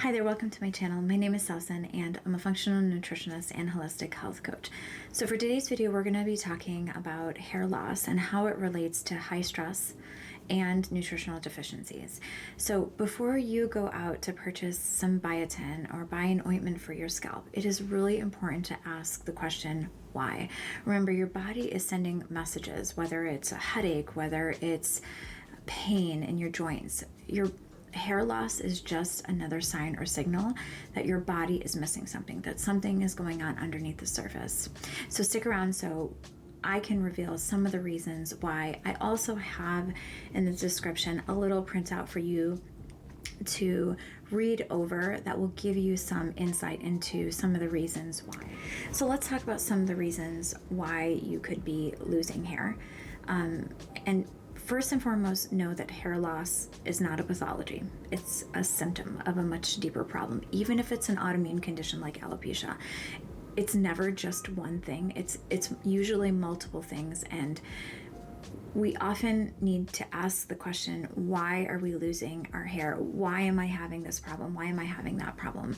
Hi there, welcome to my channel. My name is Selson and I'm a functional nutritionist and holistic health coach. So for today's video, we're going to be talking about hair loss and how it relates to high stress and nutritional deficiencies. So before you go out to purchase some biotin or buy an ointment for your scalp, it is really important to ask the question, why? Remember, your body is sending messages, whether it's a headache, whether it's pain in your joints. Your hair loss is just another sign or signal that your body is missing something, that something is going on underneath the surface. So stick around so I can reveal some of the reasons why. I also have in the description a little printout for you to read over that will give you some insight into some of the reasons why. So let's talk about some of the reasons why you could be losing hair. And first and foremost, know that hair loss is not a pathology. It's a symptom of a much deeper problem. Even if it's an autoimmune condition like alopecia, it's never just one thing. It's usually multiple things, and we often need to ask the question, why are we losing our hair? Why am I having this problem? Why am I having that problem?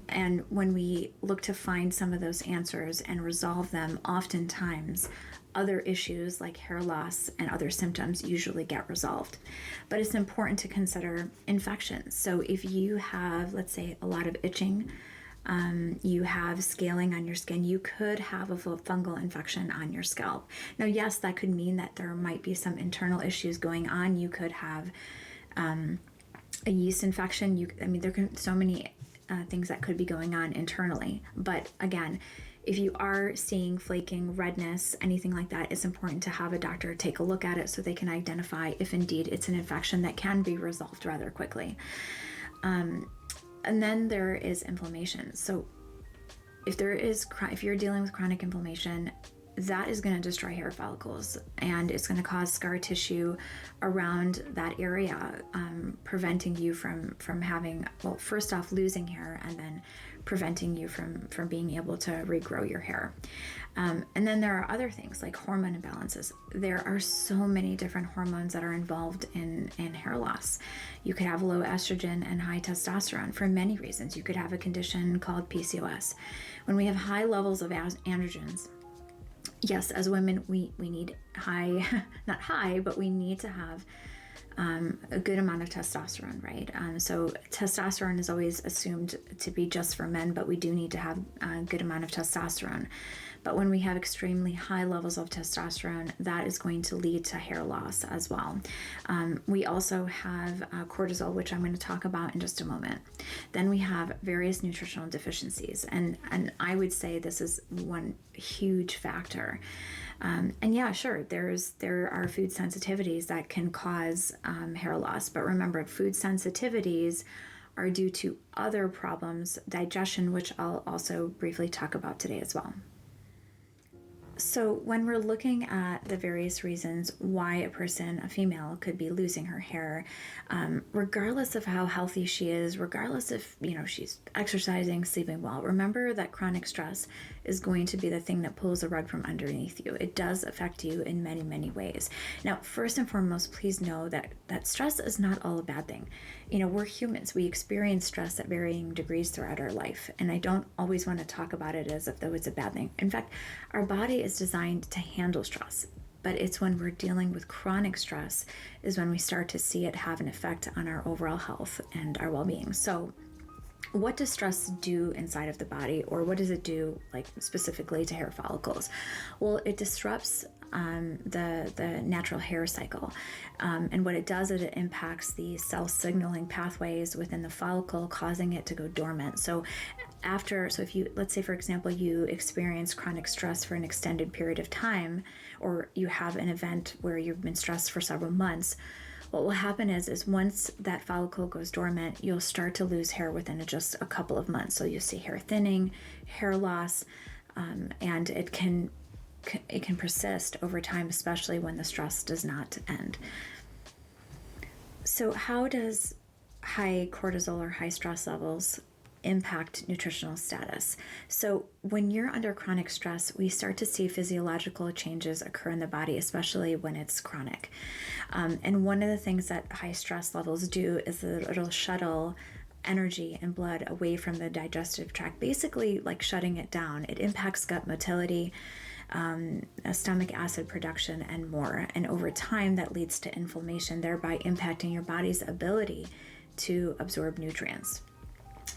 And when we look to find some of those answers and resolve them, oftentimes other issues like hair loss and other symptoms usually get resolved. But it's important to consider infections. So if you have, let's say, a lot of itching, you have scaling on your skin, you could have a fungal infection on your scalp. Now, yes, that could mean that there might be some internal issues going on. You could have a yeast infection. There can so many things that could be going on internally. But again, if you are seeing flaking, redness, anything like that, it's important to have a doctor take a look at it so they can identify if indeed it's an infection that can be resolved rather quickly. And then there is inflammation. So if you're dealing with chronic inflammation, that is going to destroy hair follicles, and it's going to cause scar tissue around that area, preventing you from having, well, first off, losing hair, and then preventing you from being able to regrow your hair. And then there are other things like hormone imbalances. There are so many different hormones that are involved in hair loss. You could have low estrogen and high testosterone for many reasons. You could have a condition called PCOS. When we have high levels of androgens, yes, as women, we need not high, but we need to have a good amount of testosterone, right? So testosterone is always assumed to be just for men, but we do need to have a good amount of testosterone. But when we have extremely high levels of testosterone, that is going to lead to hair loss as well. We also have cortisol, which I'm going to talk about in just a moment. Then we have various nutritional deficiencies, and I would say this is one huge factor. And yeah, sure, there are food sensitivities that can cause hair loss, but remember, food sensitivities are due to other problems, digestion, which I'll also briefly talk about today as well. So when we're looking at the various reasons why a female, could be losing her hair, regardless of how healthy she is, regardless if she's exercising, sleeping well, remember that chronic stress is going to be the thing that pulls the rug from underneath you. It does affect you in many, many ways. Now, first and foremost, please know that stress is not all a bad thing. We're humans. We experience stress at varying degrees throughout our life, and I don't always want to talk about it as if though it's a bad thing. In fact, our body is designed to handle stress, but it's when we're dealing with chronic stress is when we start to see it have an effect on our overall health and our well-being. So what does stress do inside of the body, or what does it do like specifically to hair follicles? Well, it disrupts the natural hair cycle, and what it does is it impacts the cell signaling pathways within the follicle, causing it to go dormant. So if you, let's say for example, you experience chronic stress for an extended period of time, or you have an event where you've been stressed for several months, what will happen is once that follicle goes dormant, you'll start to lose hair within just a couple of months. So you'll see hair thinning, hair loss, and it can persist over time, especially when the stress does not end. So how does high cortisol or high stress levels impact nutritional status? So when you're under chronic stress, we start to see physiological changes occur in the body, especially when it's chronic. And one of the things that high stress levels do is that it'll shuttle energy and blood away from the digestive tract, basically like shutting it down. It impacts gut motility, stomach acid production, and more. And over time, that leads to inflammation, thereby impacting your body's ability to absorb nutrients.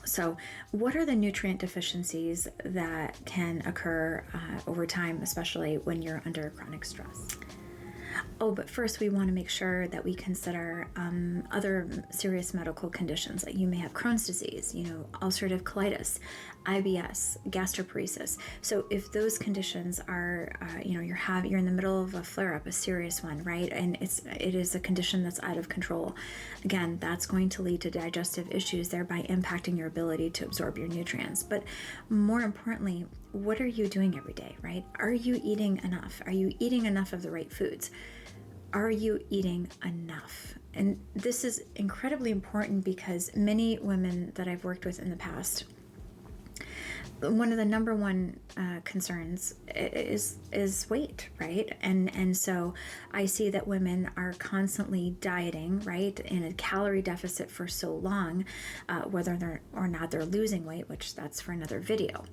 So, what are the nutrient deficiencies that can occur over time, especially when you're under chronic stress? Oh, but first we want to make sure that we consider other serious medical conditions. Like you may have Crohn's disease, ulcerative colitis, IBS, gastroparesis. So if those conditions are, you're in the middle of a flare-up, a serious one, right? And it is a condition that's out of control. Again, that's going to lead to digestive issues, thereby impacting your ability to absorb your nutrients. But more importantly, what are you doing every day, right? Are you eating enough? Are you eating enough of the right foods? Are you eating enough? And this is incredibly important because many women that I've worked with in the past, one of the number one concerns is weight, right? And so I see that women are constantly dieting, right, in a calorie deficit for so long, whether or not they're losing weight, which that's for another video.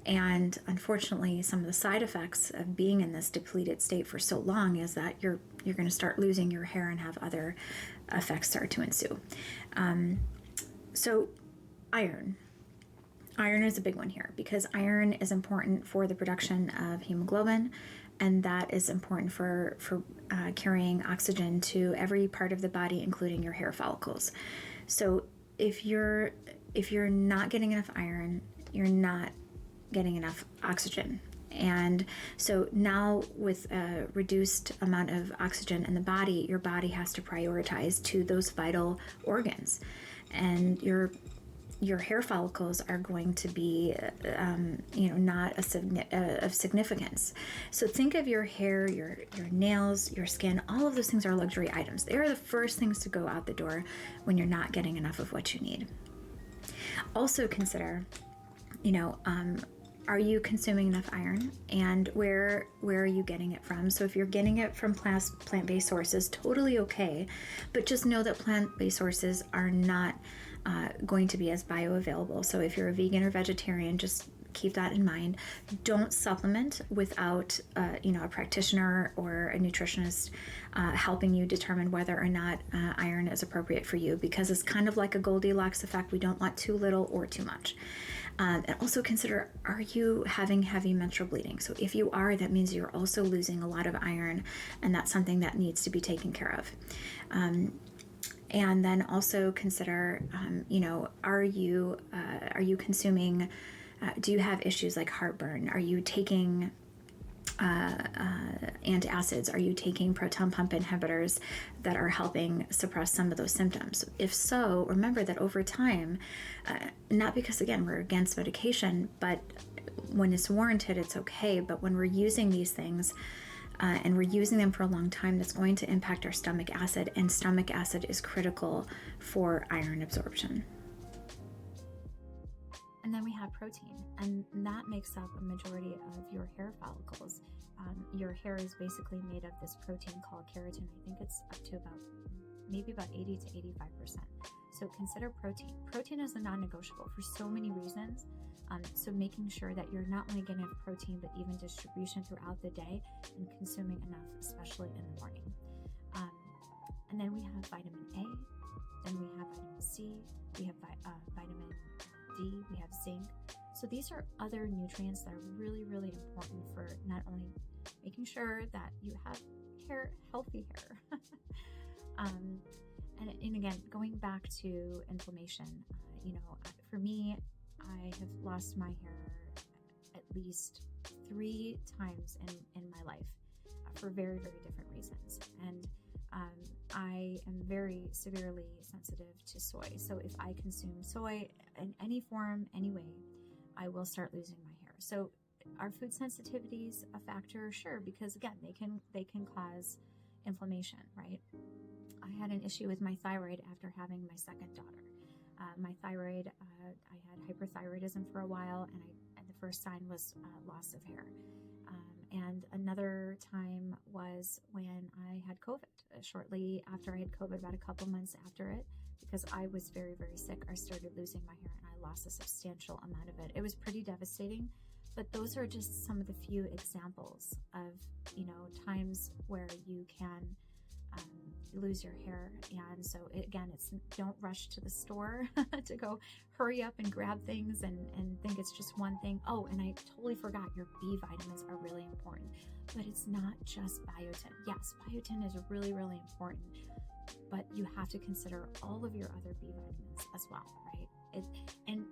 And unfortunately, some of the side effects of being in this depleted state for so long is that you're going to start losing your hair and have other effects start to ensue. So iron. Iron is a big one here because iron is important for the production of hemoglobin, and that is important for carrying oxygen to every part of the body, including your hair follicles. So if you're not getting enough iron, you're not getting enough oxygen. And so now with a reduced amount of oxygen in the body, your body has to prioritize to those vital organs. And your hair follicles are going to be, not of significance. So think of your hair, your nails, your skin, all of those things are luxury items. They are the first things to go out the door when you're not getting enough of what you need. Also consider, are you consuming enough iron, and where are you getting it from? So if you're getting it from plant-based sources, totally okay, but just know that plant-based sources are not going to be as bioavailable. So if you're a vegan or vegetarian, just keep that in mind. Don't supplement without a practitioner or a nutritionist helping you determine whether or not iron is appropriate for you, because it's kind of like a Goldilocks effect. We don't want too little or too much. And also consider, are you having heavy menstrual bleeding? So if you are, that means you're also losing a lot of iron, and that's something that needs to be taken care of. And then also consider, are you consuming, do you have issues like heartburn? Are you taking antacids? Are you taking proton pump inhibitors that are helping suppress some of those symptoms? If so, remember that over time, not because again we're against medication, but when it's warranted, it's okay. But when we're using these things and we're using them for a long time, that's going to impact our stomach acid, and stomach acid is critical for iron absorption. And then we have protein, and that makes up a majority of your hair follicles. Your hair is basically made of this protein called keratin. I think it's up to maybe about 80 to 85%. So consider protein. Protein is a non-negotiable for so many reasons. So making sure that you're not only getting enough protein, but even distribution throughout the day and consuming enough, especially in the morning. And then we have vitamin A, then we have vitamin C, we have vitamin D, we have zinc. So these are other nutrients that are really, really important for not only making sure that you have healthy hair. And again, going back to inflammation, for me, I have lost my hair at least 3 times in my life for very, very different reasons. And I am very severely sensitive to soy. So if I consume soy in any form, any way, I will start losing my hair. So are food sensitivities a factor? Sure, because again, they can cause inflammation, right? I had an issue with my thyroid after having my second daughter. My thyroid, I had hyperthyroidism for a while, and the first sign was loss of hair. And another time was when I had COVID. Shortly after I had COVID, about a couple months after it, because I was very, very sick. I started losing my hair and I lost a substantial amount of it. It was pretty devastating, but those are just some of the few examples of, times where you can lose your hair. And so again, don't rush to the store to go hurry up and grab things and think it's just one thing. Oh, and I totally forgot, your B vitamins are really important, but it's not just biotin. Yes, biotin is really, really important, but you have to consider all of your other B vitamins as well, right? And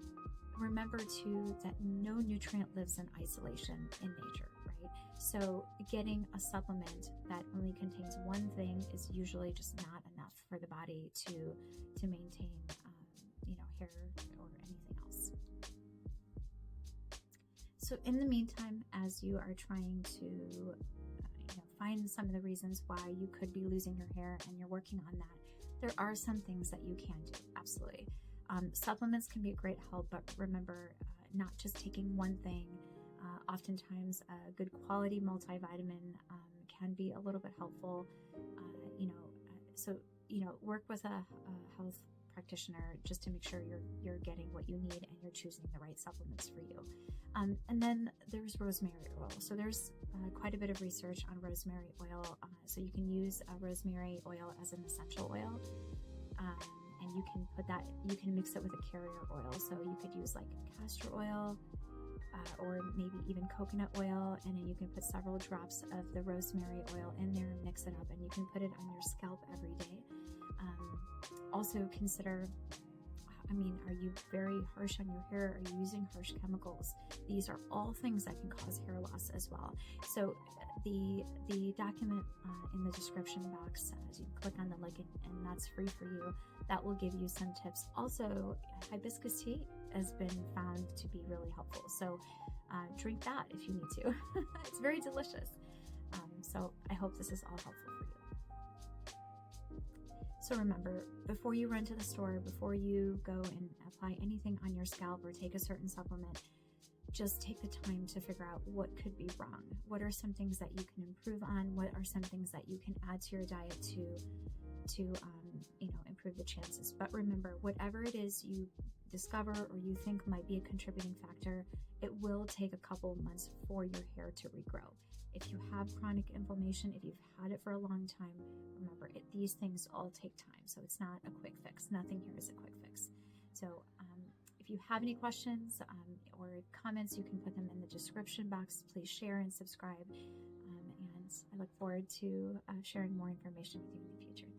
remember too that no nutrient lives in isolation in nature, right? So getting a supplement that only contains one thing is usually just not enough for the body to maintain, hair or anything else. So in the meantime, as you are trying to find some of the reasons why you could be losing your hair and you're working on that, there are some things that you can do. Absolutely. Supplements can be a great help, but remember, not just taking one thing. Oftentimes, a good quality multivitamin can be a little bit helpful. Work with a health practitioner just to make sure you're getting what you need and you're choosing the right supplements for you. And then there's rosemary oil. So there's quite a bit of research on rosemary oil. So you can use rosemary oil as an essential oil. And you can mix it with a carrier oil. So you could use like castor oil or maybe even coconut oil, and then you can put several drops of the rosemary oil in there, mix it up, and you can put it on your scalp every day. Also consider, are you very harsh on your hair? Are you using harsh chemicals? These are all things that can cause hair loss as well. So the document in the description box, as you click on the link, and that's free for you, that will give you some tips. Also, hibiscus tea has been found to be really helpful. So drink that if you need to. It's very delicious. So I hope this is all helpful for you. So remember, before you run to the store, before you go and apply anything on your scalp or take a certain supplement, just take the time to figure out what could be wrong. What are some things that you can improve on? What are some things that you can add to your diet to improve the chances? But remember, whatever it is you discover or you think might be a contributing factor, it will take a couple of months for your hair to regrow. If you have chronic inflammation, if you've had it for a long time, remember, these things all take time. So it's not a quick fix. Nothing here is a quick fix. So if you have any questions or comments, you can put them in the description box. Please share and subscribe. And I look forward to sharing more information with you in the future.